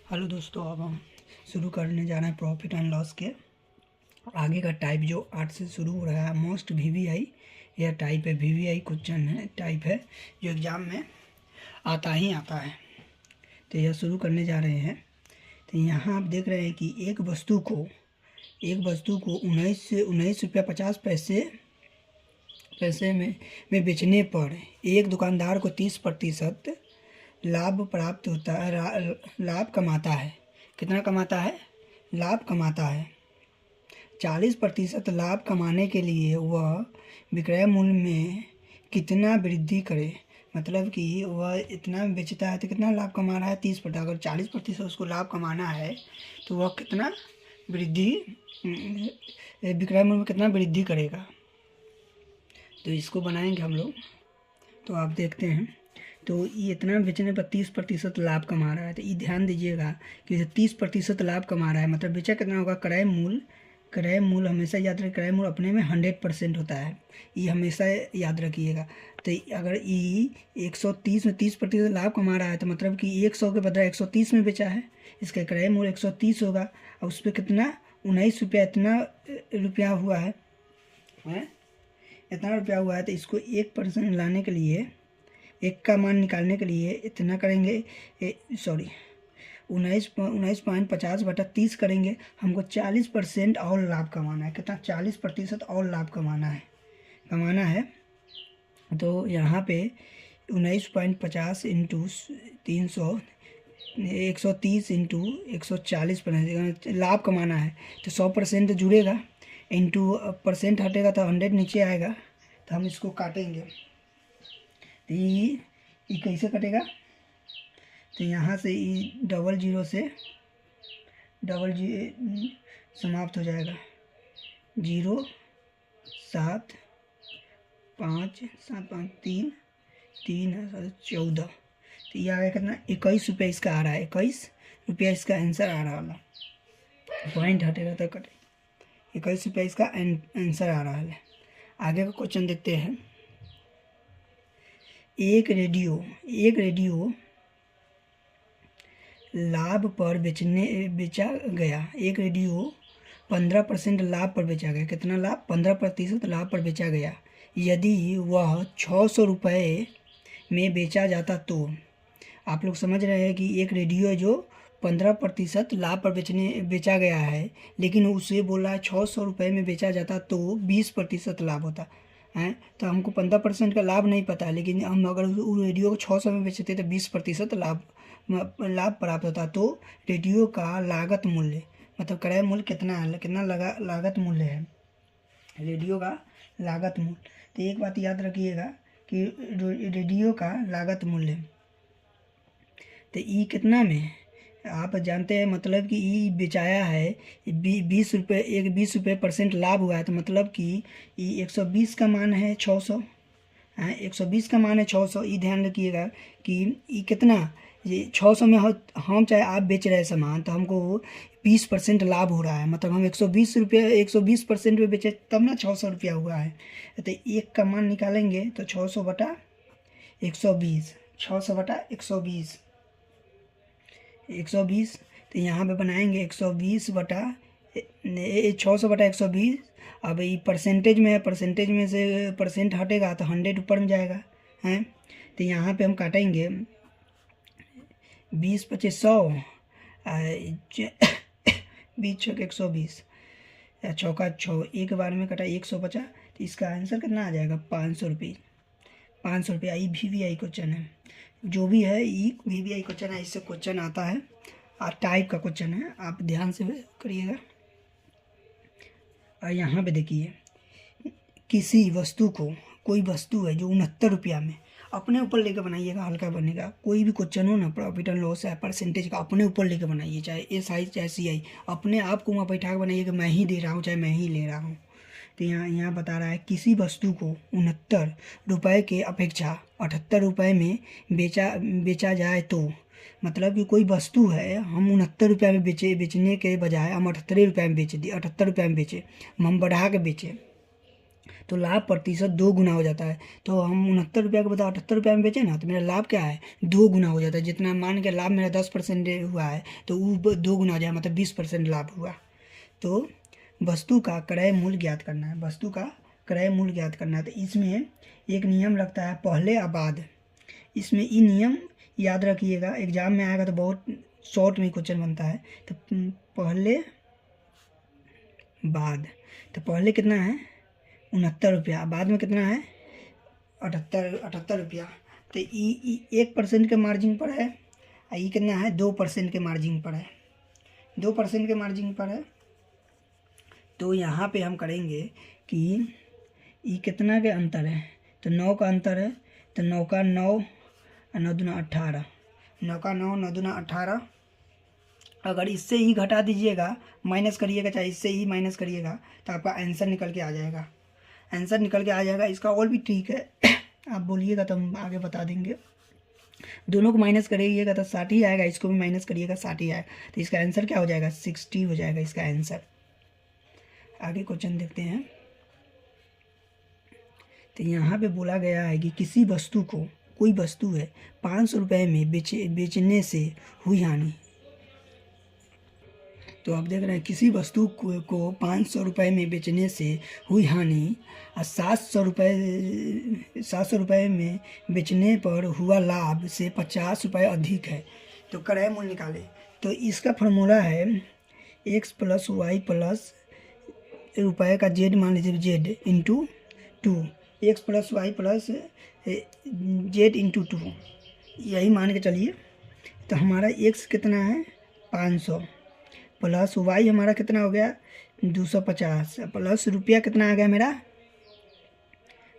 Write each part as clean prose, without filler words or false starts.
Hello दोस्तों, अब हम शुरू करने जा रहे हैं प्रॉफिट एंड लॉस के आगे का टाइप जो 8 से शुरू हो रहा है। मोस्ट वीवीआई यह टाइप है, वीवीआई क्वेश्चन है, टाइप है जो एग्ज़ाम में आता ही आता है। तो यह शुरू करने जा रहे हैं। तो यहाँ आप देख रहे हैं कि एक वस्तु को 19 रुपया 50 पैसे में बेचने पर एक दुकानदार को 30% लाभ प्राप्त होता है, लाभ कमाता है। कितना कमाता है? लाभ कमाता है। 40% लाभ कमाने के लिए वह विक्रय मूल्य में कितना वृद्धि करे। मतलब कि वह इतना बेचता है तो कितना लाभ कमा रहा है? 30%। अगर 40% उसको लाभ कमाना है तो वह कितना वृद्धि, विक्रय मूल्य में कितना वृद्धि करेगा। तो इसको बनाएंगे हम लोग। तो आप देखते हैं, तो ये इतना बेचने पर 30% लाभ कमा रहा है। तो ये ध्यान दीजिएगा कि 30% लाभ कमा रहा है, मतलब बेचा कितना होगा? क्रय मूल्य हमेशा याद रखिए, क्रय मूल्य अपने में 100% होता है, ये हमेशा याद रखिएगा। तो अगर ये 130 में 30% लाभ कमा रहा है तो मतलब कि 100 के बदले 130 में बेचा है, इसका क्रय मूल्य 130 होगा। और उस पर कितना? 19 रुपया, इतना रुपया हुआ है, इतना रुपया हुआ है। तो इसको 1% लाने के लिए, एक का मान निकालने के लिए इतना करेंगे, 19.50 करेंगे। हमको 40% और लाभ कमाना है। कितना? 40% और लाभ कमाना है। तो यहाँ पे 19.50 इंटू 300, 130 इंटू 140 लाभ कमाना है। तो 100% जुड़ेगा, इंटू परसेंट हटेगा तो 100 नीचे आएगा। तो हम इसको काटेंगे। तो ये कैसे कटेगा? तो यहाँ से ये डबल जीरो समाप्त हो जाएगा। 0 7 5 7 5 3 3 14। तो ये आ गया कितना? 21 रुपया इसका आ रहा है। 21 रुपया इसका आंसर आ रहा है। पॉइंट हटेगा तो कटे। 21 रुपया इसका आंसर आ रहा है। आगे का क्वेश्चन देखते हैं। एक रेडियो लाभ पर बेचा गया। एक रेडियो 15% लाभ पर बेचा गया। कितना लाभ? 15% लाभ पर बेचा गया। यदि वह 600 रुपये में बेचा जाता तो, आप लोग समझ रहे हैं कि एक रेडियो है जो 15% लाभ पर बेचा गया है, लेकिन उसे बोला है 600 रुपये में बेचा जाता तो 20% लाभ होता है। तो हमको 15% का लाभ नहीं पता है, लेकिन हम अगर उस रेडियो को 600 में बेचते तो 20% लाभ प्राप्त होता। तो रेडियो का लागत मूल्य, मतलब क्रय मूल्य कितना है, कितना लागत मूल्य है रेडियो का लागत मूल्य। तो एक बात याद रखिएगा कि रेडियो का लागत मूल्य, तो ई कितना में आप जानते हैं, मतलब कि ई बेचाया है 20 रुपये परसेंट लाभ हुआ है। तो मतलब कि ई 120 का मान है 600, 120 का मान है 600। ये ध्यान रखिएगा कि ये कितना, ये 600 में हम चाहे आप बेच रहे हैं सामान तो हमको 20% लाभ हो रहा है, मतलब हम 120% में बेचे तब ना 600 रुपया हुआ है। तो एक का मान निकालेंगे तो 600 बटा 120, 600 बटा 120, 120। तो यहाँ पे बनाएंगे 120 बटा 600 बटा 120। अब ये परसेंटेज में है, परसेंटेज में से परसेंट हटेगा तो 100 ऊपर में जाएगा हैं। तो यहाँ पे हम काटेंगे 20 25 100, 20 छः 120, चौका 6, एक बार में कटा 100 बचा। तो इसका आंसर कितना आ जाएगा? 500 रुपये। 500 रुपया। ये वीवीआई क्वेश्चन है, जो भी है ये वीवीआई क्वेश्चन है, इससे क्वेश्चन आता है, टाइप का क्वेश्चन है, आप ध्यान से करिएगा। और यहाँ पे देखिए, किसी वस्तु को, कोई वस्तु है जो 69 रुपया में, अपने ऊपर लेकर बनाइएगा, हल्का बनेगा। कोई भी क्वेश्चन हो ना, प्रॉफिट एंड लॉस है, परसेंटेज का, अपने ऊपर लेकर बनाइए, चाहे SI चाहे CI, अपने आप को वहाँ बैठा कर बनाइए कि मैं ही दे रहा हूँ चाहे मैं ही ले रहा हूँ। तो यहाँ बता रहा है, किसी वस्तु को 69 रुपये के अपेक्षा 78 रुपये में बेचा जाए तो, मतलब कि कोई वस्तु है हम 69 रुपये में बेचने के बजाय हम 78 रुपये में बेच दिए, 78 रुपये में बेचे, हम बढ़ा के बेचे। तो लाभ प्रतिशत 2 गुना हो जाता है। तो हम 69 रुपया के बदले 78 रुपया में बेचे ना, तो मेरा लाभ क्या है 2 गुना हो जाता है। जितना मान के लाभ मेरा 10% हुआ है तो वो 2 गुना हो जाए, मतलब 20% लाभ हुआ। तो वस्तु का क्रय मूल्य ज्ञात करना है, वस्तु का क्रय मूल्य ज्ञात करना है। तो इसमें एक नियम लगता है पहले या बाद। इसमें ये नियम याद रखिएगा, एग्जाम में आएगा तो बहुत शॉर्ट में क्वेश्चन बनता है। तो पहले बाद, तो पहले कितना है 69 रुपया, बाद में कितना है 78 रुपया। तो ई 1% के मार्जिन पर है, ये कितना है 2% के मार्जिन पर है, 2% के मार्जिन पर है। तो यहाँ पे हम करेंगे कि ये कितना के अंतर है, तो 9 का अंतर है। तो 9 का 9 और 9 दूना 18, 9 का 9 9 दूना 18। अगर इससे ही घटा दीजिएगा, माइनस करिएगा, चाहे इससे ही माइनस करिएगा, तो आपका आंसर निकल के आ जाएगा, आंसर निकल के आ जाएगा। इसका और भी ठीक है, आप बोलिएगा तो हम आगे बता देंगे। दोनों को माइनस करिएगा तो 60 ही आएगा, इसको भी माइनस करिएगा 60 ही आएगा। तो इसका आंसर क्या हो जाएगा 60 हो जाएगा इसका आंसर। आगे क्वेश्चन देखते हैं। तो यहाँ पे बोला गया है कि किसी वस्तु को, कोई वस्तु है 500 रुपये में बेचने से हुई हानि। तो आप देख रहे हैं किसी वस्तु को 500 रुपये में बेचने से हुई हानि और 700 रुपये में बेचने पर हुआ लाभ से 50 रुपये अधिक है। तो क्रय मूल्य निकाले। तो इसका फॉर्मूला है x प्लस वाई प्लस रुपये का z, मान लीजिए z into 2, x plus y plus z into 2, यही मान के चलिए। तो हमारा x कितना है 500 प्लस वाई हमारा कितना हो गया 250 प्लस रुपया कितना आ गया मेरा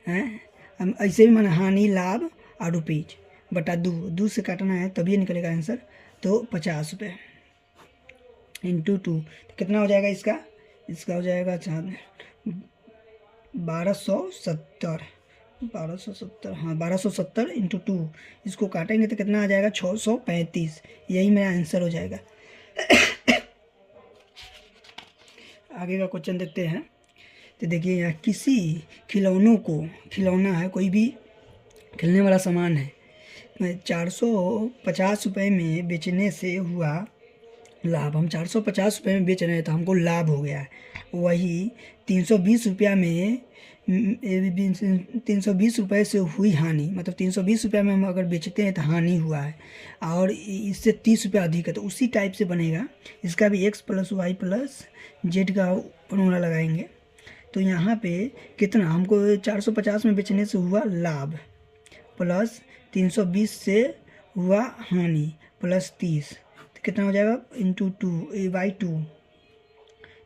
हैं, हम ऐसे भी माना हानि लाभ और रुपीज बटा 2 से काटना है तभी निकलेगा आंसर। तो 50 रुपये इंटू 2 तो कितना हो जाएगा इसका हो जाएगा 1270, हाँ 1270 इंटू 2, इसको काटेंगे तो कितना आ जाएगा 635, यही मेरा आंसर हो जाएगा। आगे का क्वेश्चन देखते हैं। तो देखिए यहाँ किसी खिलौना है, कोई भी खेलने वाला सामान है, 450 रुपये में बेचने से हुआ लाभ। हम 450 रुपये में बेच रहे हैं तो हमको लाभ हो गया है। वही 320 रुपया में 320 रुपये से हुई हानि, मतलब 320 रुपये में हम अगर बेचते हैं तो हानि हुआ है और इससे 30 रुपया अधिक है। तो उसी टाइप से बनेगा इसका भी x plus y plus z का फॉर्मूला लगाएंगे। तो यहाँ पे कितना हमको 450 में बेचने से हुआ लाभ प्लस 320 से हुआ हानि प्लस 30, तो कितना हो जाएगा इंटू 2/2।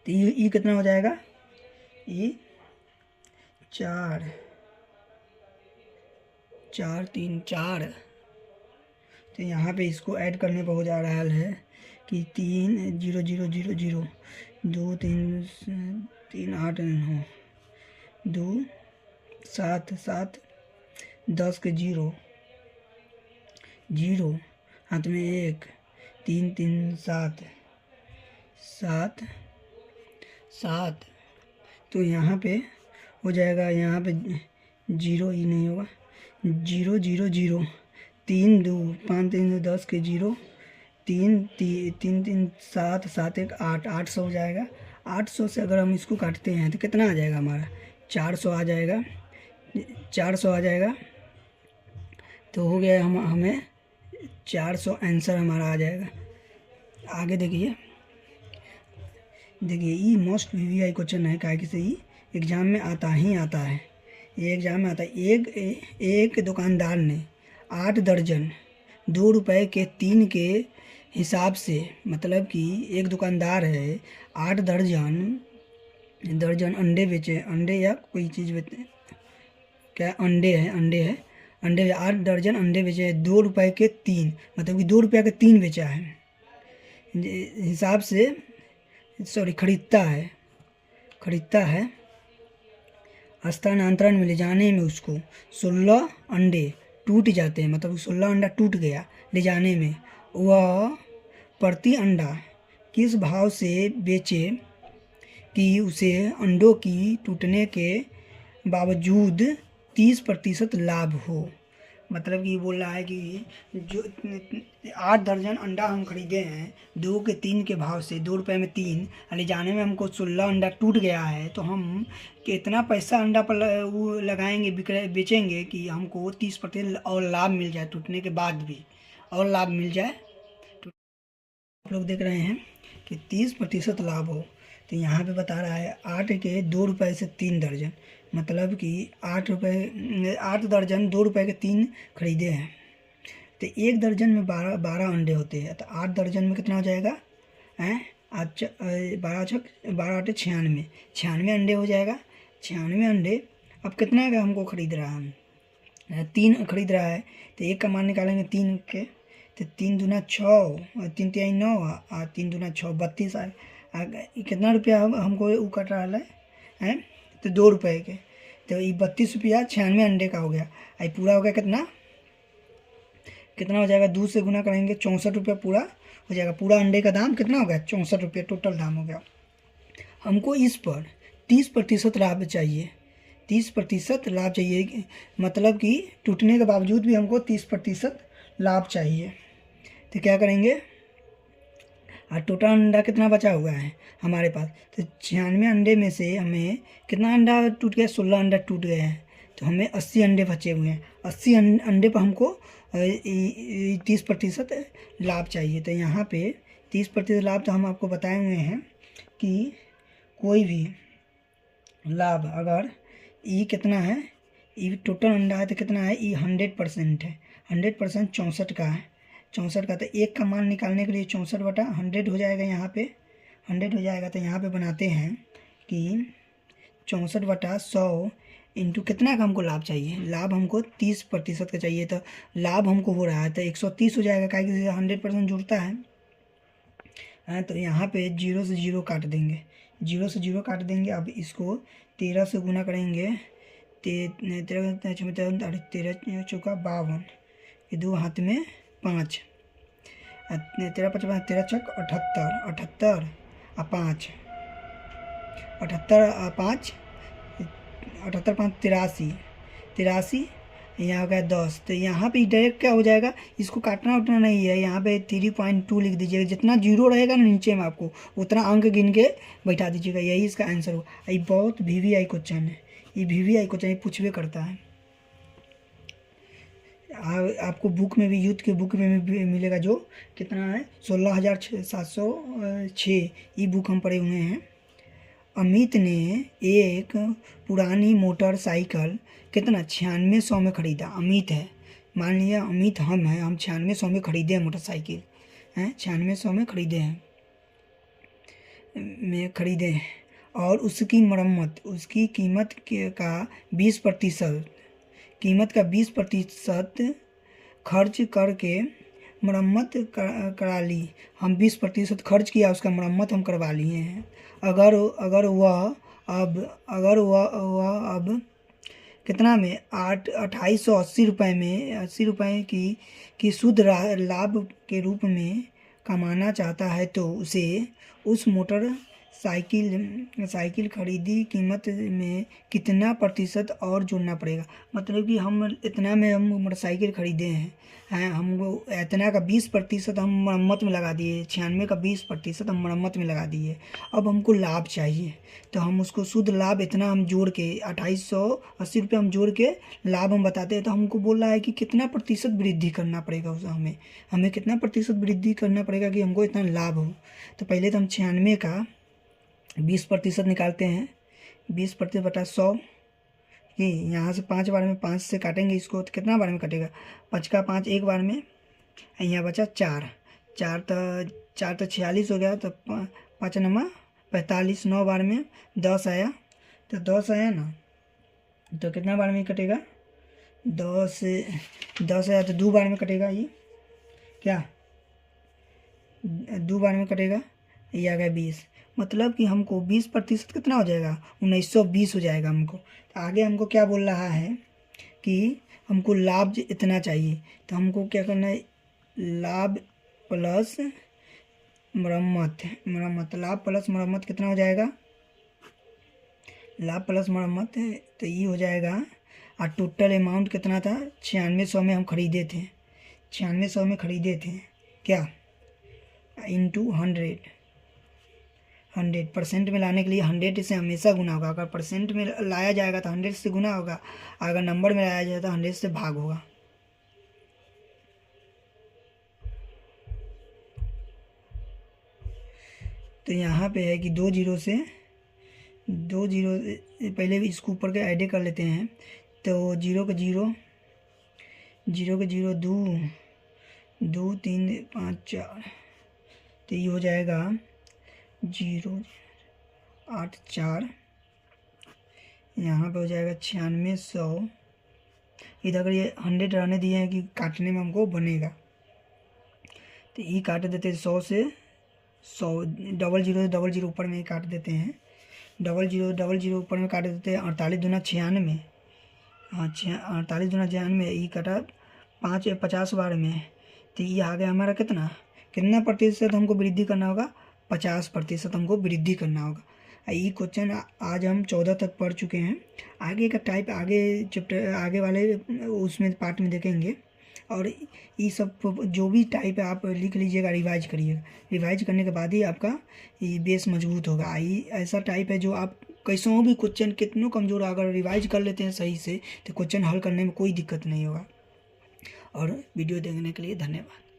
तो ये कितना हो जाएगा, ये 4 3 4। तो यहाँ पे इसको ऐड करने पर हो जा रहा है कि 3 0 0 0 0 2 3 3 8 9 2 7 7 10 के 0 0 हाथ में 1 3 3 7 7 7। तो यहाँ पे हो जाएगा, यहाँ पे 0 ही नहीं होगा, 0 0 0 3 2 5 3 2 10 के 0 3 3 3 7 7 1 8 800 हो जाएगा। 800 से अगर हम इसको काटते हैं तो कितना आ जाएगा हमारा 400 आ जाएगा, 400 आ जाएगा। तो हो गया हमें 400 आंसर हमारा आ जाएगा। आगे देखिए ये मोस्ट VVI क्वेश्चन है, काहे कि सही एग्ज़ाम में आता है, ये एग्ज़ाम में आता है। एक दुकानदार ने 8 दर्जन 2 रुपये के 3 के हिसाब से, मतलब कि एक दुकानदार है 8 दर्जन अंडे बेचे, अंडे या कोई चीज़ बेचे, क्या अंडे है 8 दर्जन अंडे बेचे 2 रुपये के 3, मतलब कि 2 रुपये के 3 बेचा है हिसाब से, सॉरी खरीदता है। स्थानांतरण में ले जाने में उसको 16 अंडे टूट जाते हैं, मतलब 16 अंडा टूट गया ले जाने में। वह प्रति अंडा किस भाव से बेचे कि उसे अंडों की टूटने के बावजूद 30% लाभ हो। मतलब कि बोल रहा है कि जो 8 दर्जन अंडा हम खरीदे हैं 2 के 3 के भाव से, 2 रुपये में 3, ले जाने में हमको 16 अंडा टूट गया है, तो हम कितना पैसा अंडा पर वो लगाएंगे, बेचेंगे कि हमको 30% और लाभ मिल जाए, टूटने के बाद भी और लाभ मिल जाए। तो आप लोग देख रहे हैं कि 30% लाभ हो। तो यहाँ पे बता रहा है 8 के 2 रुपये से 3 दर्जन, मतलब कि 8 दर्जन 2 रुपये के 3 खरीदे हैं, तो 1 दर्जन में 12 अंडे होते हैं, तो 8 दर्जन में कितना हो जाएगा हैं, 12 8 96, 96 अंडे हो जाएगा। 96 अंडे अब कितना का हमको खरीद रहा है, 3 खरीद रहा है, तो 1 का मान निकालेंगे 3 के, तो 3 दूना 6, 3 तिहाई 9, 3 दूना 6 32, कितना रुपया हमको वो कट रहा है, तो 2 रुपये के, तो ये 32 रुपया 96 अंडे का हो गया। आई पूरा हो गया कितना हो जाएगा, 2 से गुना करेंगे 64 रुपया पूरा हो जाएगा। पूरा अंडे का दाम कितना हो गया, 64 रुपये टोटल दाम हो गया। हमको इस पर 30% लाभ चाहिए, 30% लाभ चाहिए, मतलब कि टूटने के बावजूद भी हमको 30% लाभ चाहिए। तो क्या करेंगे, और टोटल अंडा कितना बचा हुआ है हमारे पास, तो 96 अंडे में से हमें कितना अंडा टूट गया, 16 अंडा टूट गए हैं, तो हमें 80 अंडे बचे हुए हैं। 80 अंडे पर हमको 30% लाभ चाहिए। तो यहाँ पे 30% लाभ तो हम आपको बताए हुए हैं कि कोई भी लाभ अगर ये कितना है, ये टोटल अंडा है तो कितना है, ये 100% है, 100% 64 का है, 64 का। तो 1 का मान निकालने के लिए 64/100 हो जाएगा, यहाँ पे 100 हो जाएगा। तो यहाँ पे बनाते हैं कि 64/100 इंटू कितना का हमको लाभ चाहिए, लाभ हमको 30% का चाहिए, तो लाभ हमको हो रहा है तो 130 हो जाएगा, क्या कि 100% जुड़ता है। तो यहाँ पे 0 से 0 काट देंगे, 0 से 0 काट देंगे। अब इसको 13 से गुना करेंगे, 13 चौका 52, ये 2 हाथ में 5, 13 5 13 छक 78, 78 और 5, 78 और 5, 78 5 83, 83, यहाँ हो गया 10। तो यहाँ पे डायरेक्ट क्या हो जाएगा, इसको काटना उठना नहीं है, यहाँ पे 3.2 लिख दीजिएगा, जितना जीरो रहेगा ना नीचे में आपको उतना अंक गिन के बैठा दीजिएगा, यही इसका आंसर होगा। ये बहुत VVI क्वेश्चन है, ये VVI क्वेश्चन ये पूछवे करता है। आपको बुक में भी, यूथ के बुक में भी मिलेगा, जो कितना है 16,706, ये बुक हम पढ़े हुए हैं। अमित ने एक पुरानी मोटरसाइकिल कितना 9600 में ख़रीदा। अमित है, मान लिया अमित हम हैं, हम 9600 में ख़रीदे हैं मोटरसाइकिल, हैं 9600 में ख़रीदे हैं, और उसकी मरम्मत, उसकी कीमत का 20%, कीमत का 20% खर्च करके मरम्मत करा ली। हम 20% खर्च किया, उसका मरम्मत हम करवा लिए हैं। अगर वह अब कितना में 2880 रुपये में 80 रुपये की शुद्ध लाभ के रूप में कमाना चाहता है, तो उसे उस साइकिल खरीदी कीमत में कितना प्रतिशत और जोड़ना पड़ेगा। मतलब कि हम इतना में हम मोटरसाइकिल खरीदे हैं, हमको इतना का 20% हम मरम्मत में लगा दिए, 96 का 20% हम मरम्मत में लगा दिए। अब हमको लाभ चाहिए, तो हम उसको शुद्ध लाभ इतना हम जोड़ के 2880 रुपये हम जोड़ के लाभ हम बताते हैं। तो हमको बोल रहा है कि कितना प्रतिशत वृद्धि करना पड़ेगा उसे, हमें कितना प्रतिशत वृद्धि करना पड़ेगा कि हमको इतना लाभ हो। तो पहले तो हम 96 का 20% निकालते हैं, 20% बटा 100, ये यहाँ से 5 बार में 5 से काटेंगे इसको, तो कितना बार में कटेगा, 5 का 5 एक बार में, यहाँ बचा 4 तो 46 हो गया, तो 5 नमा 45, 9 बार में 10 आया, तो 10 आया ना, तो कितना बार में कटेगा, 10 आया तो 2 बार में कटेगा, ये क्या 2 बार में कटेगा, ये आ गया 20। मतलब कि हमको 20% कितना हो जाएगा, 1920 हो जाएगा हमको। तो आगे हमको क्या बोल रहा है कि हमको लाभ इतना चाहिए, तो हमको क्या करना है, लाभ प्लस मरम्मत, लाभ प्लस मरम्मत कितना हो जाएगा, लाभ प्लस मरम्मत है तो ये हो जाएगा। और टोटल अमाउंट कितना था, 9600 में हम खरीदे थे, 9600 में खरीदे थे क्या, इंटू 100 में लाने के लिए 100 से हमेशा गुना होगा। अगर परसेंट में लाया जाएगा तो 100 से गुना होगा, अगर नंबर में लाया जाए तो 100 से भाग होगा। तो यहाँ पे है कि 2 जीरो पहले भी इसको ऊपर के ऐड कर लेते हैं। तो जीरो के जीरो 2 3 5 4, तो ये हो जाएगा 0 8 4, यहाँ पे हो जाएगा 9600। इधर अगर ये 100 रहने दिए हैं कि काटने में हमको बनेगा, तो ये काट देते 100 से 100, 00 ऊपर में ही काट देते हैं, 00 ऊपर में काट देते हैं। 48 दूना 96, हाँ 48 दूना 96, ये कटा 50 बार में, तो ये आ गया हमारा कितना प्रतिशत हमको वृद्धि करना होगा, 50% हमको वृद्धि करना होगा। ये क्वेश्चन आज हम 14 तक पढ़ चुके हैं। आगे का टाइप आगे चैप्टर आगे वाले उसमें पार्ट में देखेंगे। और ये सब जो भी टाइप है आप लिख लीजिएगा, रिवाइज करिएगा, रिवाइज करने के बाद ही आपका ये बेस मजबूत होगा। ये ऐसा टाइप है जो आप कैसों भी क्वेश्चन कितनों कमज़ोर अगर रिवाइज कर लेते हैं सही से तो क्वेश्चन हल करने में कोई दिक्कत नहीं होगा। और वीडियो देखने के लिए धन्यवाद।